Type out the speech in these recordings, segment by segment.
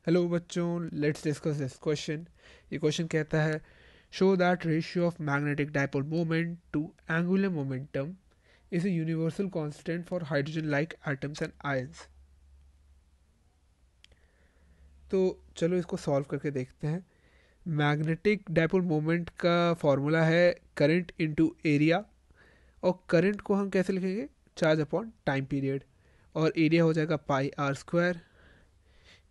Hello बच्चों, let's discuss this question. ये question कहता है show that ratio of magnetic dipole moment to angular momentum is a universal constant for hydrogen like atoms and ions। तो चलो इसको solve करके देखते हैं। मैग्नेटिक डाइपोल मोमेंट का फॉर्मूला है करंट इनटू एरिया, और करंट को हम कैसे लिखेंगे? चार्ज अपॉन टाइम पीरियड, और एरिया हो जाएगा पाई आर स्क्वायर।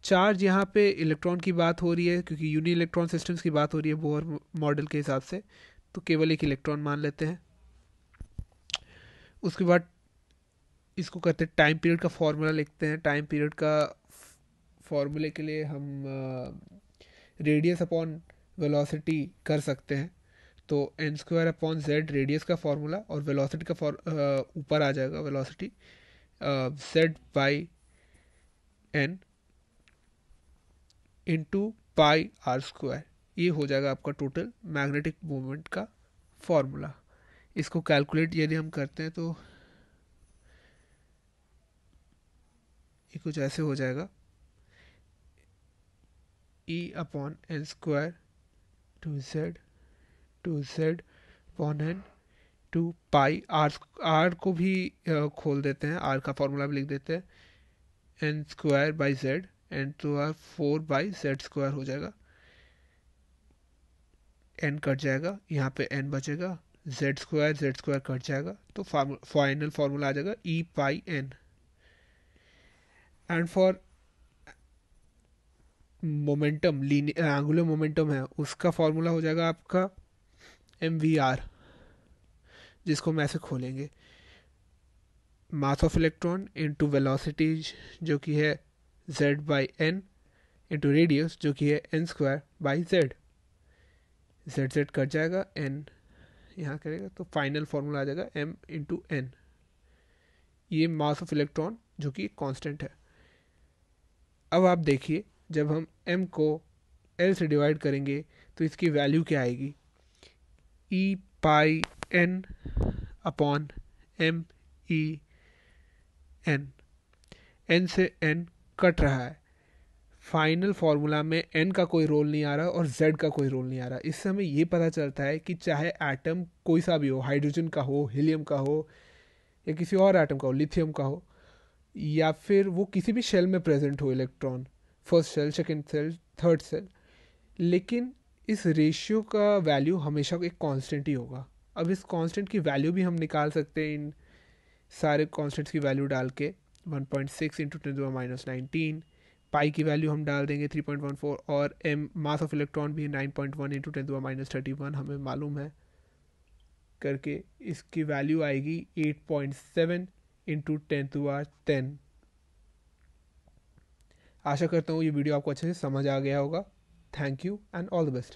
चार्ज यहाँ पे इलेक्ट्रॉन की बात हो रही है क्योंकि यूनी इलेक्ट्रॉन सिस्टम्स की बात हो रही है बोर मॉडल के हिसाब से, तो केवल एक इलेक्ट्रॉन मान लेते हैं। उसके बाद इसको करते हैं टाइम पीरियड का फॉर्मूला लिखते हैं। टाइम पीरियड का फॉर्मूले के लिए हम रेडियस अपॉन वेलोसिटी कर सकते हैं। तो N square upon Z radius का फॉर्मूला, और वेलोसिटी का ऊपर आ जाएगा velocity Z by N into pi R square. ये हो जाएगा आपका टोटल मैग्नेटिक मोमेंट का फॉर्मूला। इसको कैलकुलेट यदि हम करते हैं तो ये कुछ ऐसे हो जाएगा, E upon N square to Z upon N to pi R. R को भी खोल देते हैं, आर का फॉर्मूला भी लिख देते हैं, N square by Z N to R 4/z square हो जाएगा। एन कट जाएगा, यहाँ पे एन बचेगा, जेड स्क्वायर कट जाएगा, तो फाइनल फार्मूला आ जाएगा E pi N. And for momentum, angular momentum है, उसका फॉर्मूला हो जाएगा आपका एम वी आर, जिसको हम ऐसे खोलेंगे, mass of electron into velocity जो कि है Z by N into radius जो कि है N square by Z. Z Z cut जाएगा, एन यहाँ करेगा, तो फाइनल फार्मूला आ जाएगा एम इंटू एन। ये मास ऑफ इलेक्ट्रॉन जो कि कांस्टेंट है। अब आप देखिए, जब हम m को l से डिवाइड करेंगे तो इसकी वैल्यू क्या आएगी? E pi N upon M E N. N से एन कट रहा है, फाइनल फार्मूला में एन का कोई रोल नहीं आ रहा और जेड का कोई रोल नहीं आ रहा। इससे हमें ये पता चलता है कि चाहे एटम कोई सा भी हो, हाइड्रोजन का हो, हीलियम का हो, या किसी और एटम का हो, लिथियम का हो, या फिर वो किसी भी शेल में प्रेजेंट हो, electron first shell, second shell, third shell, लेकिन इस रेशियो का वैल्यू हमेशा एक कांस्टेंट ही होगा। अब इस कांस्टेंट की वैल्यू भी हम निकाल सकते हैं इन सारे कांस्टेंट्स की वैल्यू डाल के। 1.6 इंटू 10⁻19, पाई की वैल्यू हम डाल देंगे 3.14, और एम मास ऑफ इलेक्ट्रॉन भी 9.1 इंटू 10⁻31 हमें मालूम है करके, इसकी वैल्यू आएगी 8.7 इंटू 10⁻10। आशा करता हूँ ये वीडियो आपको अच्छे से समझ आ गया होगा। Thank you and all the best.